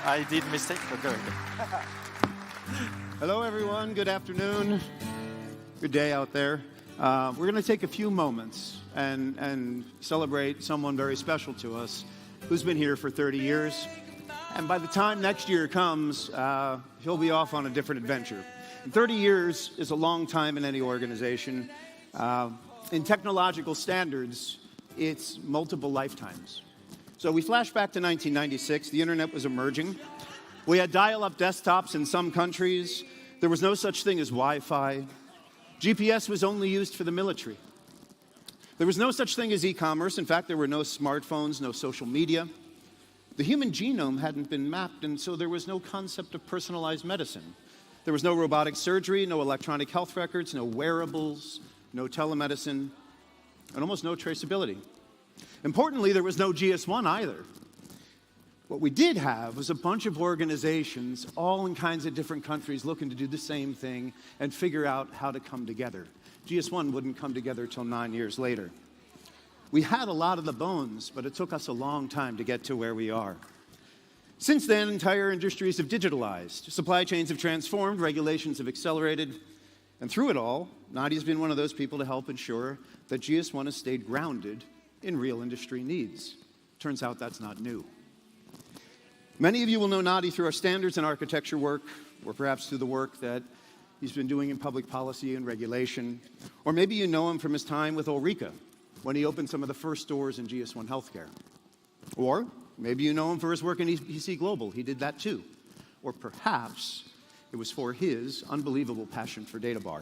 I did mistake, but go ahead. Hello, everyone. Good afternoon. Good day out there. We're going to take a few moments and celebrate someone very special to us who's been here for 30 years. And by the time next year comes, he'll be off on a different adventure. And 30 years is a long time in any organization. In technological standards, it's multiple lifetimes. So we flash back to 1996. The internet was emerging. We had dial-up desktops in some countries. There was no such thing as Wi-Fi. GPS was only used for the military. There was no such thing as e-commerce. In fact, there were no smartphones, no social media. The human genome hadn't been mapped, and so there was no concept of personalized medicine. There was no robotic surgery, no electronic health records, no wearables, no telemedicine, and almost no traceability. Importantly, there was no GS1 either. What we did have was a bunch of organizations, all in kinds of different countries, looking to do the same thing and figure out how to come together. GS1 wouldn't come together till 9 years later. We had a lot of the bones, but it took us a long time to get to where we are. Since then, entire industries have digitalized. Supply chains have transformed, regulations have accelerated, and through it all, Nadia's been one of those people to help ensure that GS1 has stayed grounded in real industry needs. Turns out that's not new. Many of you will know Nadi through our standards and architecture work, or perhaps through the work that he's been doing in public policy and regulation. Or maybe you know him from his time with Ulrika, when he opened some of the first stores in GS1 Healthcare. Or maybe you know him for his work in EC Global. He did that too. Or perhaps it was for his unbelievable passion for DataBar.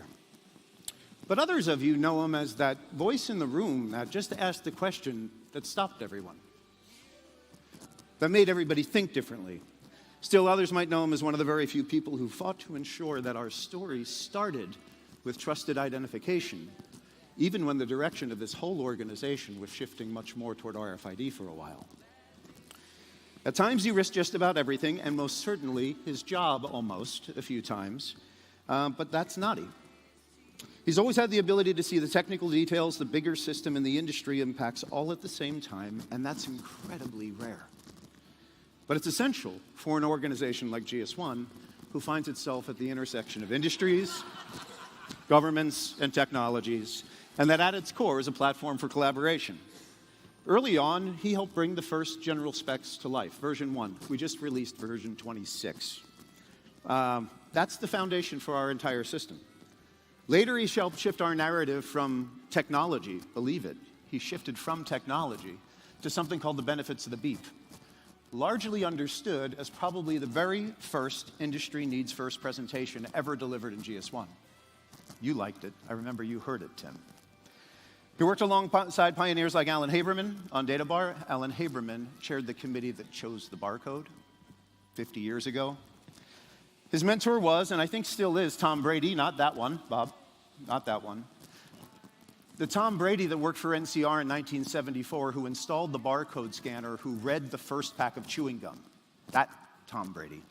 But others of you know him as that voice in the room that just asked the question that stopped everyone, that made everybody think differently. Still, others might know him as one of the very few people who fought to ensure that our story started with trusted identification, even when the direction of this whole organization was shifting much more toward RFID for a while. At times, he risked just about everything, and most certainly his job almost a few times, but that's Nadi. He's always had the ability to see the technical details, the bigger system, and the industry impacts all at the same time, and that's incredibly rare. But it's essential for an organization like GS1, who finds itself at the intersection of industries, governments, and technologies, and that at its core is a platform for collaboration. Early on, he helped bring the first general specs to life, version 1. We just released version 26. That's the foundation for our entire system. Later, he helped shift our narrative from technology, believe it. He shifted from technology to something called the benefits of the beep, largely understood as probably the very first industry needs first presentation ever delivered in GS1. You liked it. I remember you heard it, Tim. He worked alongside pioneers like Alan Haberman on DataBar. Alan Haberman chaired the committee that chose the barcode 50 years ago. His mentor was, and I think still is, Tom Brady, not that one, Bob, not that one. The Tom Brady that worked for NCR in 1974, who installed the barcode scanner, who read the first pack of chewing gum. That Tom Brady.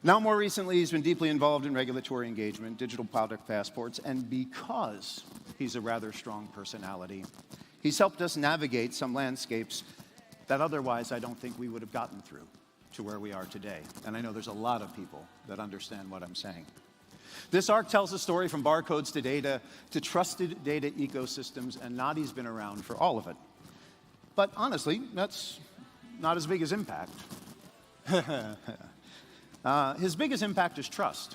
Now, more recently, he's been deeply involved in regulatory engagement, digital product passports, and because he's a rather strong personality, he's helped us navigate some landscapes that otherwise I don't think we would have gotten through to where we are today. And I know there's a lot of people that understand what I'm saying. This arc tells a story from barcodes to data to trusted data ecosystems, and Nadi's been around for all of it. But honestly, that's not his biggest impact. His biggest impact is trust.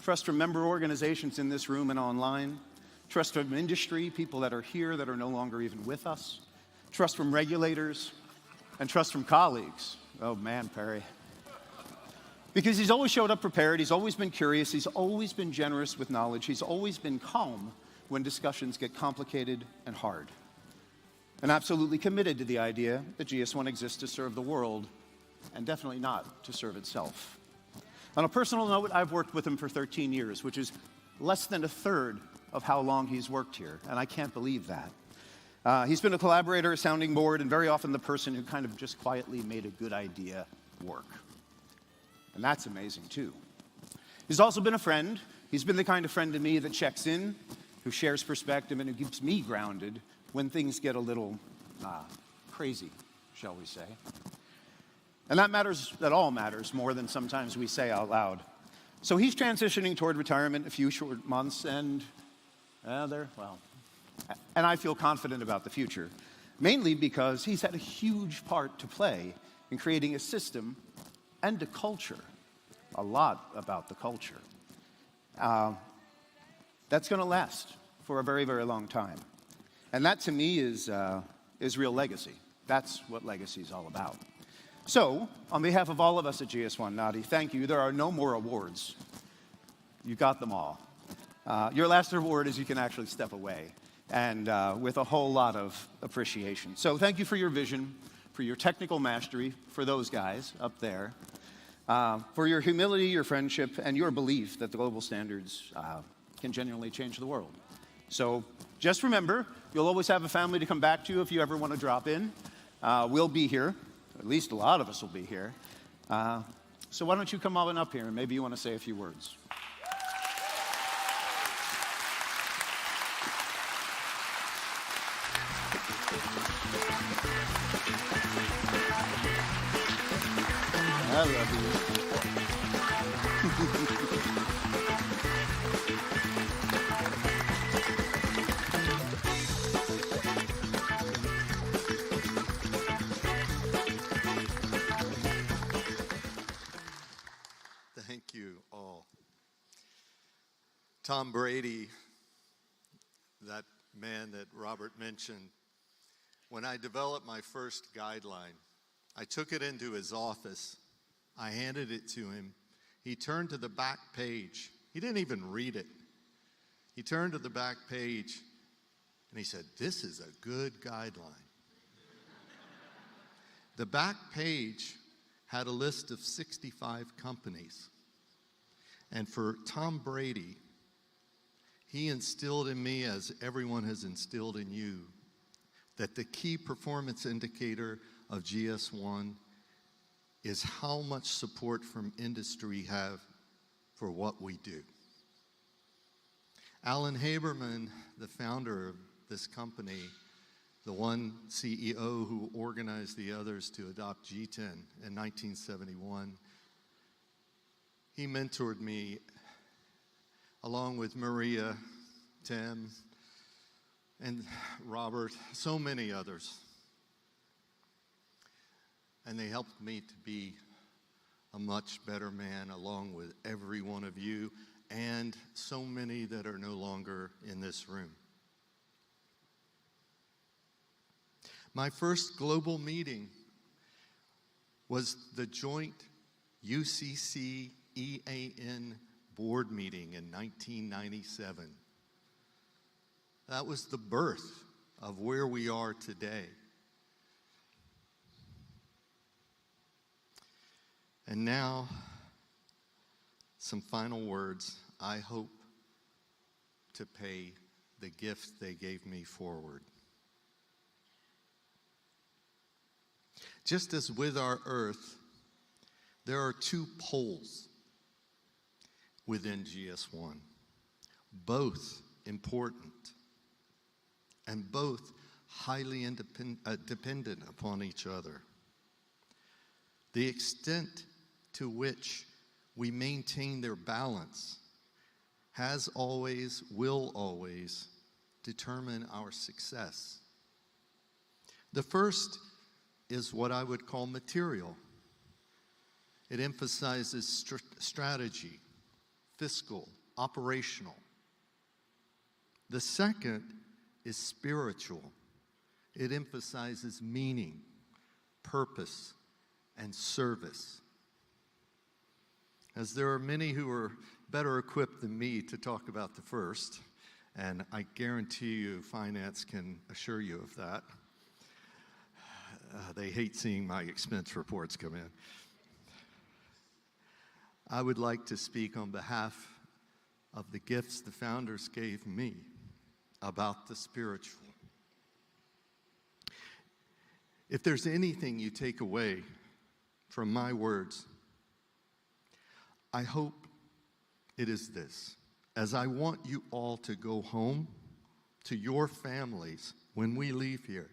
Trust from member organizations in this room and online. Trust from industry, people that are here that are no longer even with us. Trust from regulators, and trust from colleagues. Oh man, Perry. Because he's always showed up prepared, he's always been curious, he's always been generous with knowledge, he's always been calm when discussions get complicated and hard. And absolutely committed to the idea that GS1 exists to serve the world, and definitely not to serve itself. On a personal note, I've worked with him for 13 years, which is less than a third of how long he's worked here, and I can't believe that. He's been a collaborator, a sounding board, and very often the person who kind of just quietly made a good idea work. And that's amazing, too. He's also been a friend. He's been the kind of friend to me that checks in, who shares perspective, and who keeps me grounded when things get a little crazy, shall we say. And that all matters more than sometimes we say out loud. So he's transitioning toward retirement in a few short months, and I feel confident about the future, mainly because he's had a huge part to play in creating a system and a culture, a lot about the culture. That's going to last for a very, very long time. And that, to me, is real legacy. That's what legacy is all about. So, on behalf of all of us at GS1, Nadi, thank you. There are no more awards. You got them all. Your last award is you can actually step away, and with a whole lot of appreciation. So thank you for your vision, for your technical mastery, for those guys up there, for your humility, your friendship, and your belief that the global standards can genuinely change the world. So just remember, you'll always have a family to come back to if you ever want to drop in. We'll be here. At least a lot of us will be here. So why don't you come on up here, and maybe you want to say a few words. I love you. Thank you all. Tom Brady, that man that Robert mentioned, when I developed my first guideline, I took it into his office. I handed it to him. He turned to the back page. He didn't even read it. He turned to the back page and he said, "This is a good guideline." The back page had a list of 65 companies. And for Tom Brady, he instilled in me, as everyone has instilled in you, that the key performance indicator of GS1 is how much support from industry we have for what we do. Alan Haberman, the founder of this company, the one CEO who organized the others to adopt G10 in 1971, he mentored me along with Maria, Tim, and Robert, so many others. And they helped me to be a much better man, along with every one of you and so many that are no longer in this room. My first global meeting was the joint UCC-EAN board meeting in 1997. That was the birth of where we are today. And now, some final words. I hope to pay the gift they gave me forward. Just as with our Earth, there are two poles within GS1, both important and both highly dependent upon each other. The extent to which we maintain their balance has always, will always determine our success. The first is what I would call material. It emphasizes strategy, fiscal, operational. The second is spiritual. It emphasizes meaning, purpose, and service. As there are many who are better equipped than me to talk about the first, and I guarantee you finance can assure you of that. They hate seeing my expense reports come in. I would like to speak on behalf of the gifts the founders gave me about the spiritual. If there's anything you take away from my words, I hope it is this. As I want you all to go home to your families when we leave here,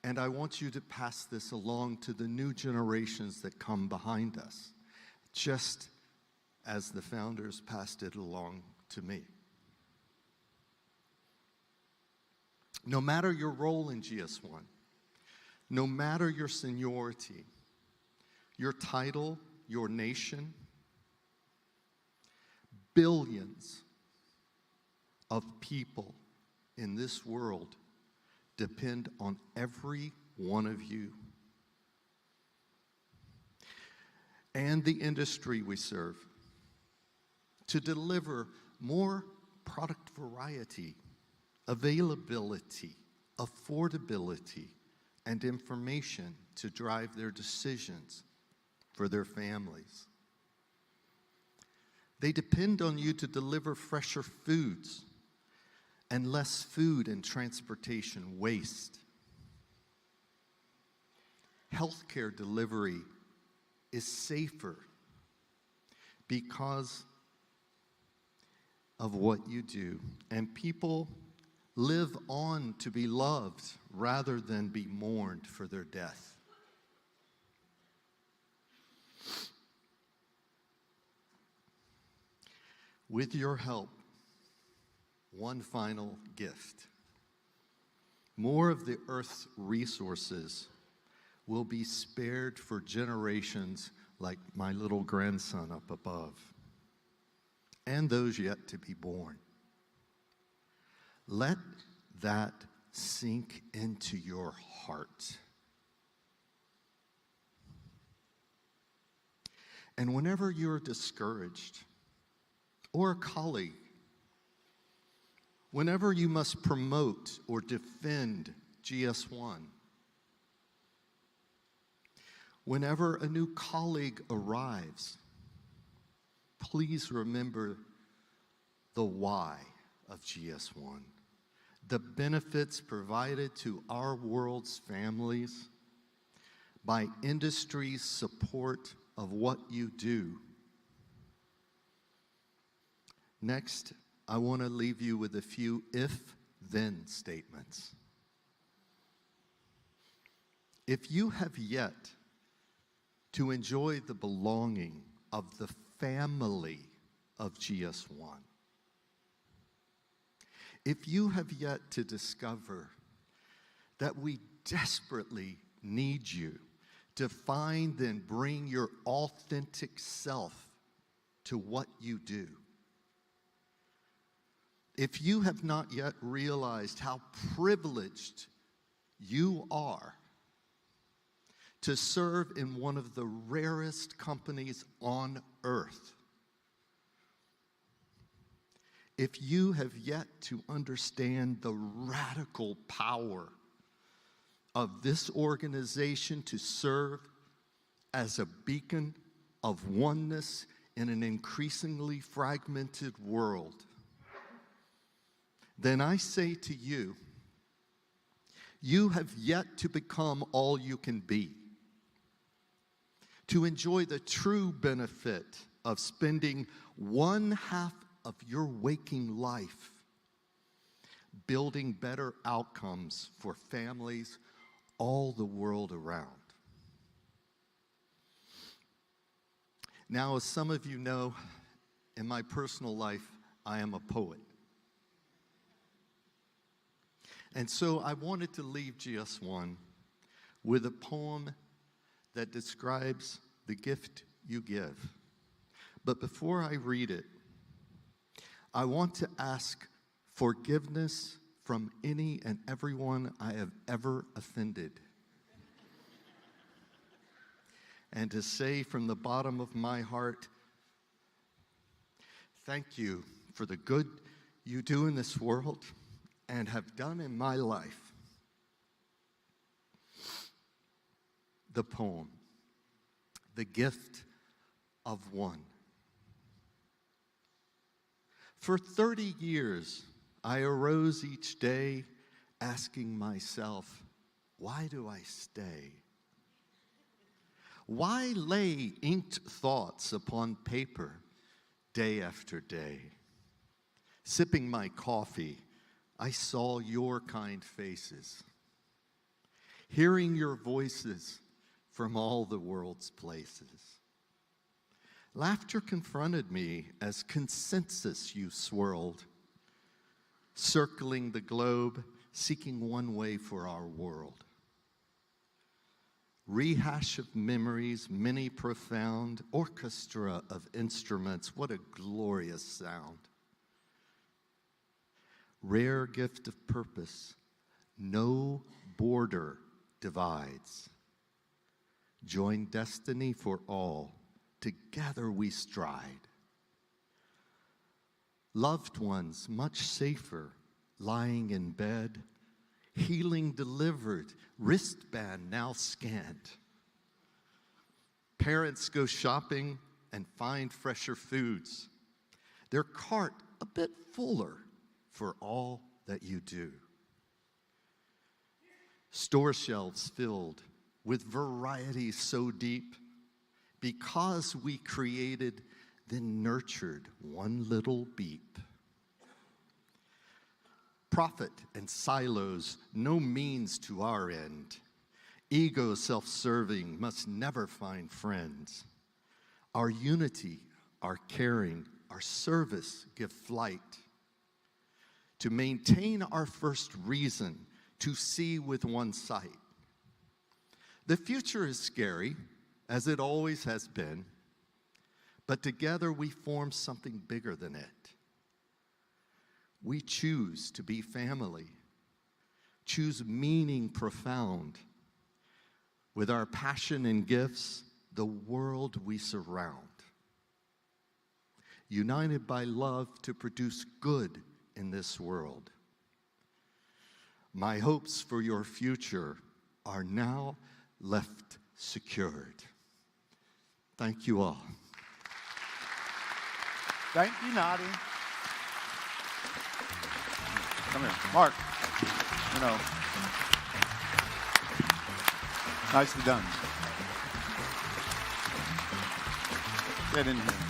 And I want you to pass this along to the new generations that come behind us, just as the founders passed it along to me. No matter your role in GS1, no matter your seniority, your title, your nation, billions of people in this world depend on every one of you and the industry we serve to deliver more product variety, availability, affordability, and information to drive their decisions for their families. They depend on you to deliver fresher foods and less food and transportation waste. Healthcare delivery is safer because of what you do, and people live on to be loved rather than be mourned for their death. With your help, one final gift. More of the Earth's resources will be spared for generations like my little grandson up above, and those yet to be born. Let that sink into your heart. And whenever you're discouraged, or a colleague, whenever you must promote or defend GS1, whenever a new colleague arrives, please remember the why of GS1, the benefits provided to our world's families by industry's support of what you do. Next, I want to leave you with a few if-then statements. If you have yet to enjoy the belonging of the family of GS1, if you have yet to discover that we desperately need you to find and bring your authentic self to what you do, if you have not yet realized how privileged you are to serve in one of the rarest companies on earth, if you have yet to understand the radical power of this organization to serve as a beacon of oneness in an increasingly fragmented world, then I say to you, you have yet to become all you can be, to enjoy the true benefit of spending one half of your waking life building better outcomes for families all the world around. Now, as some of you know, in my personal life, I am a poet. And so I wanted to leave GS1 with a poem that describes the gift you give. But before I read it, I want to ask forgiveness from any and everyone I have ever offended. And to say from the bottom of my heart, thank you for the good you do in this world and have done in my life. The poem, The Gift of One. For 30 years, I arose each day asking myself, why do I stay? Why lay inked thoughts upon paper day after day? Sipping my coffee, I saw your kind faces. hearing your voices from all the world's places. Laughter confronted me as consensus you swirled, circling the globe, seeking one way for our world. Rehash of memories, many profound, orchestra of instruments, what a glorious sound. Rare gift of purpose, no border divides. Join destiny for all, together we stride. Loved ones much safer, lying in bed, healing delivered, wristband now scanned. Parents go shopping and find fresher foods, their cart a bit fuller for all that you do. Store shelves filled with variety so deep, because we created, then nurtured one little beep. Profit and silos, no means to our end. Ego self-serving must never find friends. Our unity, our caring, our service give flight. To maintain our first reason, to see with one sight. The future is scary, as it always has been, but together we form something bigger than it. We choose to be family, choose meaning profound. With our passion and gifts, the world we surround. United by love to produce good in this world. My hopes for your future are now left secured. Thank you all. Thank you, Nadi. Come here. Mark, nicely done. Get in here.